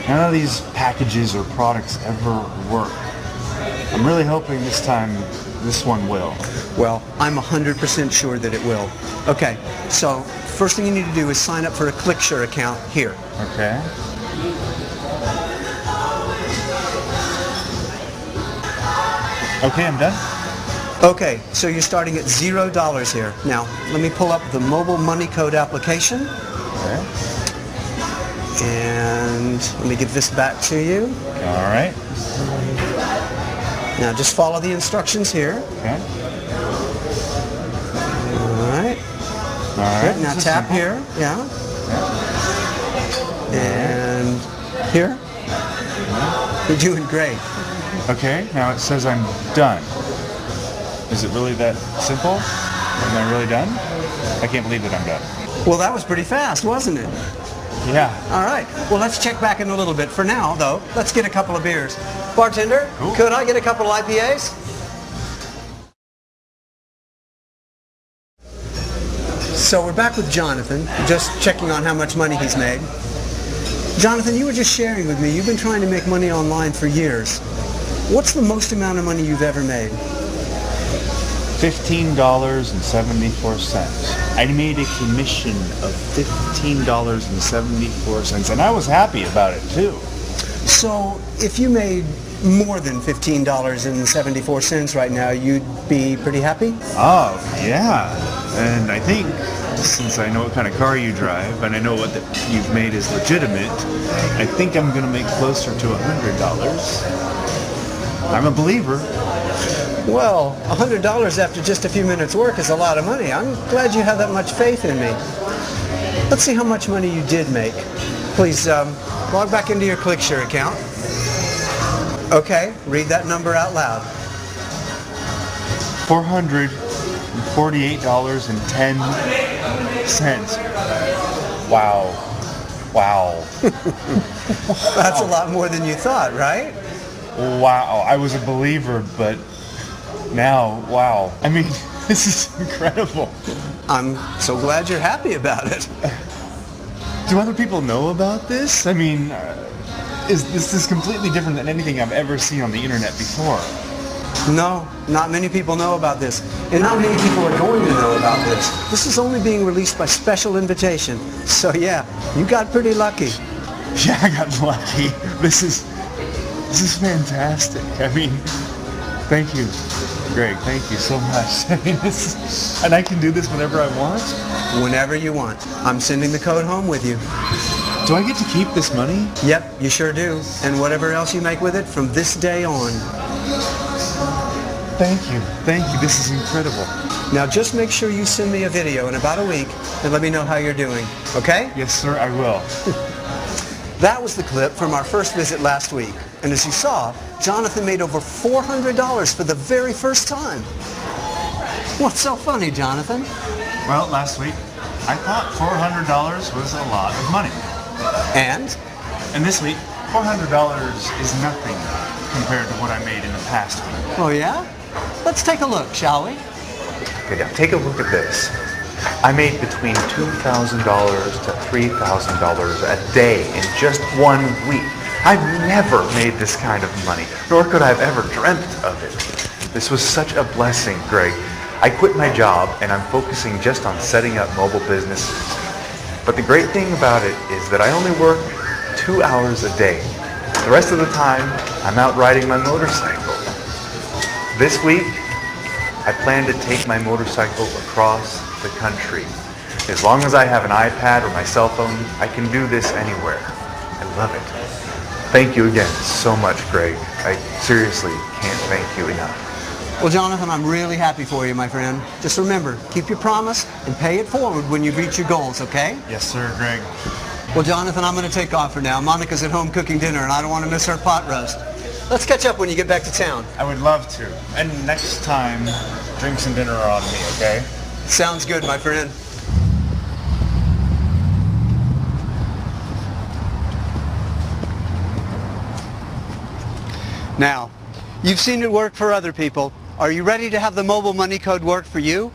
None of these packages or products ever work. I'm really hoping this time this one will. Well, I'm 100% sure that it will. Okay, so first thing you need to do is sign up for a Clicksure account here. Okay. Okay, I'm done. Okay, so you're starting at $0 here. Now, let me pull up the mobile money code application. Okay. And let me give this back to you. All right. Now just follow the instructions here. Okay. All right. Good. Now tap here. Yeah. And here. You're doing great. Okay, now it says I'm done. Is it really that simple? Am I really done? I can't believe that I'm done. Well, that was pretty fast, wasn't it? Yeah. All right. Well, let's check back in a little bit. For now, though, let's get a couple of beers. Bartender, cool. Could I get a couple of IPAs? So we're back with Jonathan, just checking on how much money he's made. Jonathan, you were just sharing with me, you've been trying to make money online for years. What's the most amount of money you've ever made? $15.74. I made a commission of $15.74, and I was happy about it too. So if you made more than $15.74 right now, you'd be pretty happy? Oh, yeah. And I think, since I know what kind of car you drive, and I know what you've made is legitimate, I think I'm going to make closer to $100. I'm a believer. Well, $100 after just a few minutes work is a lot of money. I'm glad you have that much faith in me. Let's see how much money you did make. Please log back into your Clicksure account. Okay, read that number out loud. $448.10. Wow. Wow. That's a lot more than you thought, right? Wow. I was a believer, but now, wow. I mean, this is incredible. I'm so glad you're happy about it. Do other people know about this? I mean, this is completely different than anything I've ever seen on the internet before. No, not many people know about this. And not many people are going to know about this. This is only being released by special invitation. So yeah, you got pretty lucky. Yeah, I got lucky. This is fantastic. I mean, thank you, Greg. Thank you so much. I mean, and I can do this whenever I want? Whenever you want. I'm sending the code home with you. Do I get to keep this money? Yep, you sure do. And whatever else you make with it from this day on. Thank you. Thank you. This is incredible. Now just make sure you send me a video in about a week and let me know how you're doing. Okay? Yes, sir, I will. That was the clip from our first visit last week. And as you saw, Jonathan made over $400 for the very first time. What's so funny, Jonathan? Well, last week, I thought $400 was a lot of money. And? And this week, $400 is nothing compared to what I made in the past week. Oh, yeah? Let's take a look, shall we? Okay, now take a look at this. I made between $2,000 to $3,000 a day in just 1 week. I've never made this kind of money, nor could I have ever dreamt of it. This was such a blessing, Greg. I quit my job and I'm focusing just on setting up mobile businesses. But the great thing about it is that I only work 2 hours a day. The rest of the time, I'm out riding my motorcycle. This week, I plan to take my motorcycle across the country. As long as I have an iPad or my cell phone, I can do this anywhere. I love it. Thank you again so much, Greg. I seriously can't thank you enough. Well, Jonathan, I'm really happy for you, my friend. Just remember, keep your promise and pay it forward when you reach your goals, okay? Yes, sir, Greg. Well, Jonathan, I'm going to take off for now. Monica's at home cooking dinner, and I don't want to miss her pot roast. Let's catch up when you get back to town. I would love to. And next time, drinks and dinner are on me, okay? Sounds good, my friend. Now, you've seen it work for other people. Are you ready to have the mobile money code work for you?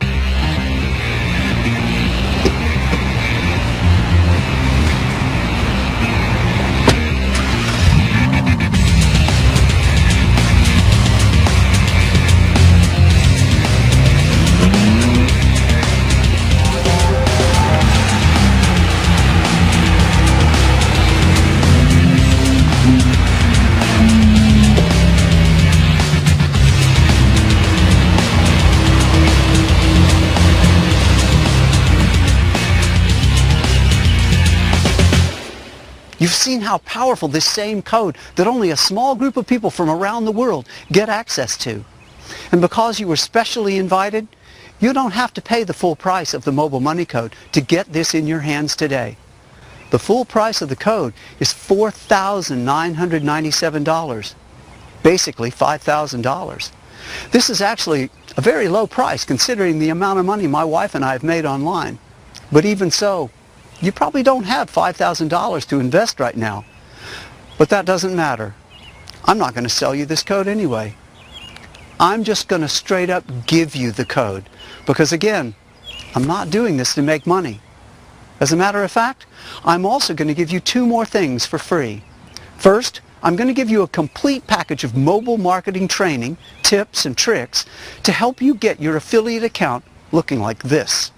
You've seen how powerful this same code that only a small group of people from around the world get access to. And because you were specially invited, you don't have to pay the full price of the mobile money code to get this in your hands today. The full price of the code is $4,997, basically $5,000. This is actually a very low price considering the amount of money my wife and I have made online. But even so, you probably don't have $5,000 to invest right now. But that doesn't matter. I'm not going to sell you this code anyway. I'm just going to straight up give you the code. Because again, I'm not doing this to make money. As a matter of fact, I'm also going to give you 2 more things for free. First, I'm going to give you a complete package of mobile marketing training, tips, and tricks to help you get your affiliate account looking like this.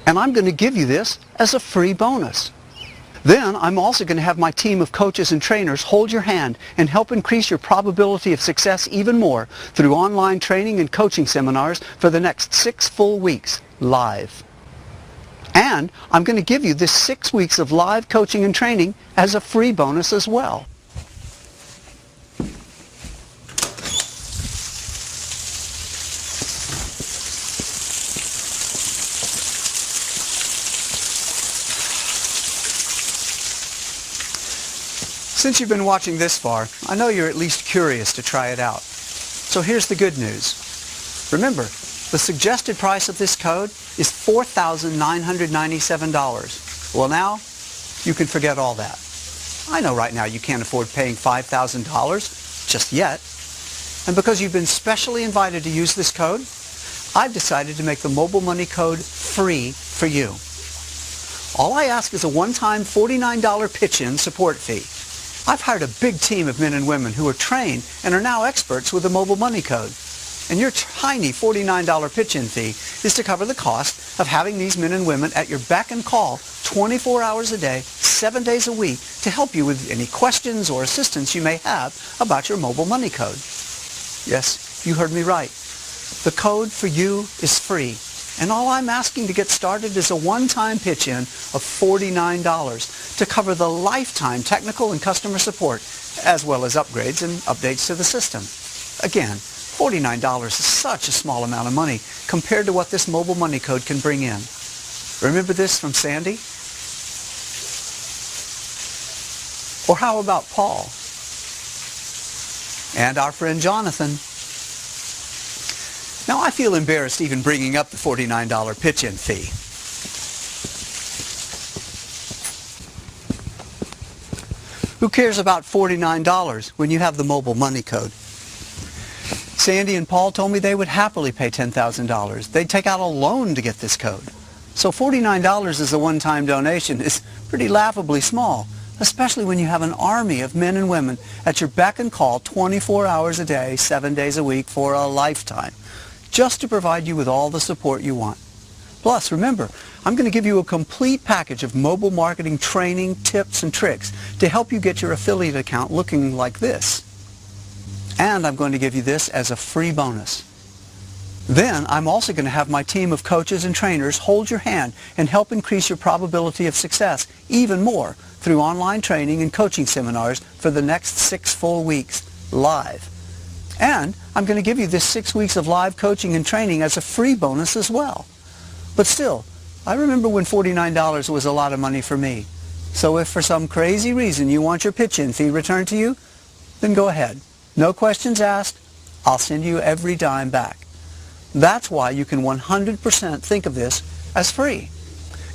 And I'm going to give you this as a free bonus. Then I'm also going to have my team of coaches and trainers hold your hand and help increase your probability of success even more through online training and coaching seminars for the next 6 full weeks, live. And I'm going to give you this 6 weeks of live coaching and training as a free bonus as well. Since you've been watching this far, I know you're at least curious to try it out. So here's the good news. Remember, the suggested price of this code is $4,997. Well, now, you can forget all that. I know right now you can't afford paying $5,000 just yet. And because you've been specially invited to use this code, I've decided to make the mobile money code free for you. All I ask is a one-time $49 pitch-in support fee. I've hired a big team of men and women who are trained and are now experts with the mobile money code. And your tiny $49 pitch-in fee is to cover the cost of having these men and women at your beck and call 24 hours a day, 7 days a week to help you with any questions or assistance you may have about your mobile money code. Yes, you heard me right. The code for you is free. And all I'm asking to get started is a one-time pitch-in of $49 to cover the lifetime technical and customer support, as well as upgrades and updates to the system. Again, $49 is such a small amount of money compared to what this mobile money code can bring in. Remember this from Sandy? Or how about Paul? And our friend Jonathan? Now, I feel embarrassed even bringing up the $49 pitch-in fee. Who cares about $49 when you have the mobile money code? Sandy and Paul told me they would happily pay $10,000. They'd take out a loan to get this code. So $49 as a one-time donation is pretty laughably small, especially when you have an army of men and women at your beck and call 24 hours a day, 7 days a week for a lifetime, just to provide you with all the support you want. Plus, remember, I'm going to give you a complete package of mobile marketing training, tips, and tricks to help you get your affiliate account looking like this. And I'm going to give you this as a free bonus. Then, I'm also going to have my team of coaches and trainers hold your hand and help increase your probability of success even more through online training and coaching seminars for the next 6 full weeks, live. And I'm going to give you this 6 weeks of live coaching and training as a free bonus as well. But still, I remember when $49 was a lot of money for me. So if for some crazy reason you want your pitch-in fee returned to you, then go ahead. No questions asked. I'll send you every dime back. That's why you can 100% think of this as free.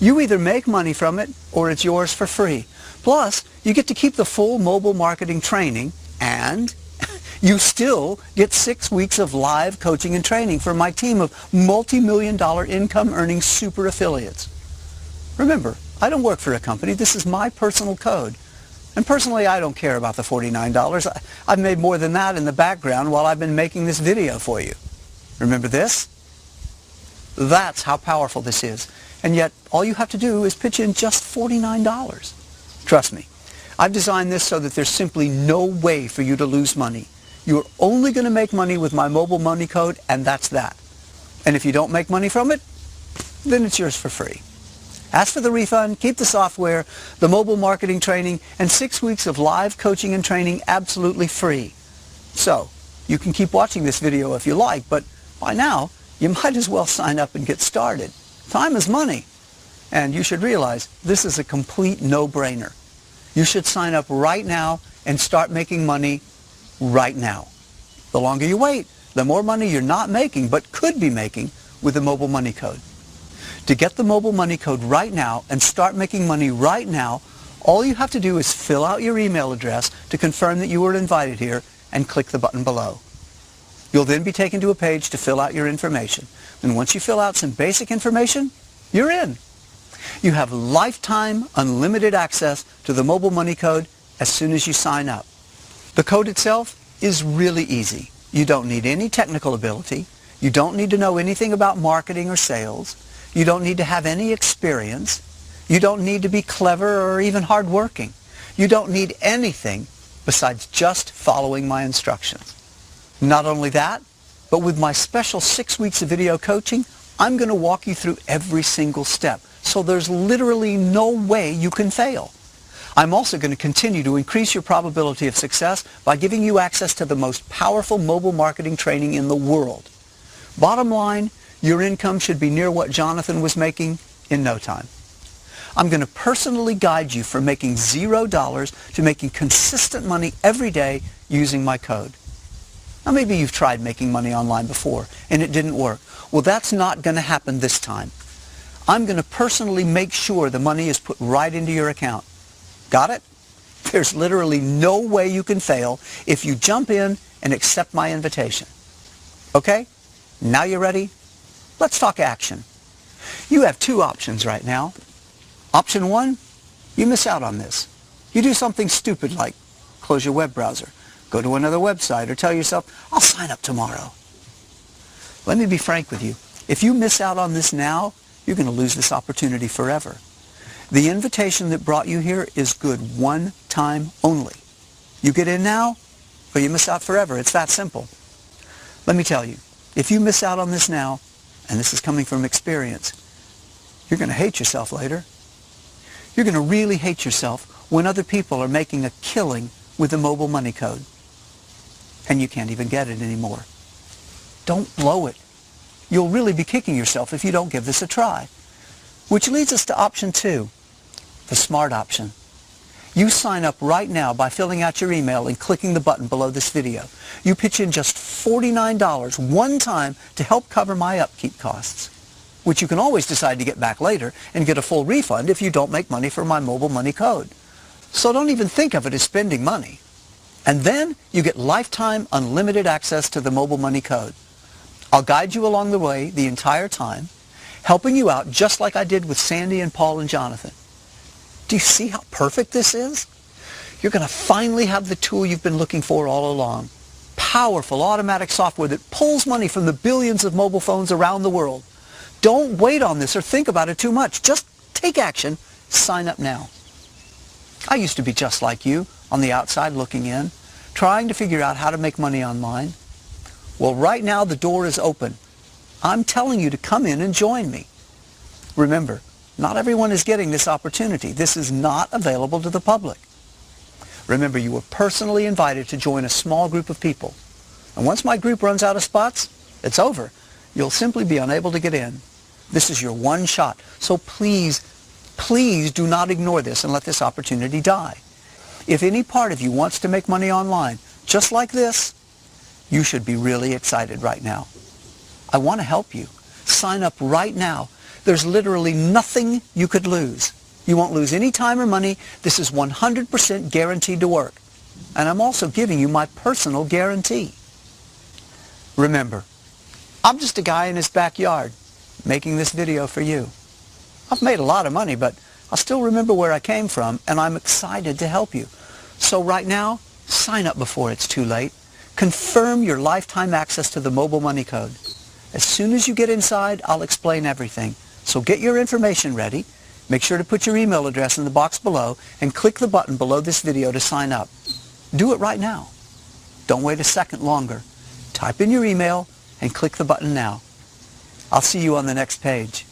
You either make money from it or it's yours for free. Plus, you get to keep the full mobile marketing training and you still get 6 weeks of live coaching and training from my team of multi-million-dollar income-earning super affiliates. Remember, I don't work for a company. This is my personal code. And personally, I don't care about the $49. I've made more than that in the background while I've been making this video for you. Remember this? That's how powerful this is. And yet, all you have to do is pitch in just $49. Trust me, I've designed this so that there's simply no way for you to lose money. You're only going to make money with my mobile money code, and that's that. And if you don't make money from it, then it's yours for free. As for the refund, keep the software, the mobile marketing training, and 6 weeks of live coaching and training absolutely free. So, you can keep watching this video if you like, but by now, you might as well sign up and get started. Time is money. And you should realize this is a complete no-brainer. You should sign up right now and start making money right now. The longer you wait, the more money you're not making but could be making with the mobile money code. To get the mobile money code right now and start making money right now, all you have to do is fill out your email address to confirm that you were invited here and click the button below. You'll then be taken to a page to fill out your information. And once you fill out some basic information, you're in. You have lifetime unlimited access to the mobile money code as soon as you sign up. The code itself is really easy. You don't need any technical ability. You don't need to know anything about marketing or sales. You don't need to have any experience. You don't need to be clever or even hardworking. You don't need anything besides just following my instructions. Not only that, but with my special 6 weeks of video coaching, I'm going to walk you through every single step. So there's literally no way you can fail. I'm also going to continue to increase your probability of success by giving you access to the most powerful mobile marketing training in the world. Bottom line, your income should be near what Jonathan was making in no time. I'm going to personally guide you from making $0 to making consistent money every day using my code. Now maybe you've tried making money online before and it didn't work. Well, that's not going to happen this time. I'm going to personally make sure the money is put right into your account. Got it? There's literally no way you can fail if you jump in and accept my invitation. Okay? Now you're ready? Let's talk action. You have two options right now. Option one, you miss out on this. You do something stupid like close your web browser, go to another website, or tell yourself, I'll sign up tomorrow. Let me be frank with you. If you miss out on this now, you're going to lose this opportunity forever. The invitation that brought you here is good one time only. You get in now, or you miss out forever. It's that simple. Let me tell you, if you miss out on this now, and this is coming from experience, you're going to hate yourself later. You're going to really hate yourself when other people are making a killing with the mobile money code, and you can't even get it anymore. Don't blow it. You'll really be kicking yourself if you don't give this a try. Which leads us to option two, the smart option. You sign up right now by filling out your email and clicking the button below this video. You pitch in just $49 one time to help cover my upkeep costs, which you can always decide to get back later and get a full refund if you don't make money for my mobile money code. So don't even think of it as spending money. And then you get lifetime unlimited access to the mobile money code. I'll guide you along the way the entire time, helping you out just like I did with Sandy and Paul and Jonathan. Do you see how perfect this is? You're going to finally have the tool you've been looking for all along. Powerful automatic software that pulls money from the billions of mobile phones around the world. Don't wait on this or think about it too much. Just take action. Sign up now. I used to be just like you, on the outside looking in, trying to figure out how to make money online. Well, right now the door is open. I'm telling you to come in and join me. Remember, not everyone is getting this opportunity. This is not available to the public. Remember, you were personally invited to join a small group of people. And once my group runs out of spots, it's over. You'll simply be unable to get in. This is your one shot. So please, please do not ignore this and let this opportunity die. If any part of you wants to make money online, just like this, you should be really excited right now. I want to help you. Sign up right now. There's literally nothing you could lose. You won't lose any time or money. This is 100% guaranteed to work. And I'm also giving you my personal guarantee. Remember, I'm just a guy in his backyard making this video for you. I've made a lot of money, but I still remember where I came from, and I'm excited to help you. So right now, sign up before it's too late. Confirm your lifetime access to the mobile money code. As soon as you get inside, I'll explain everything. So get your information ready. Make sure to put your email address in the box below and click the button below this video to sign up. Do it right now. Don't wait a second longer. Type in your email and click the button now. I'll see you on the next page.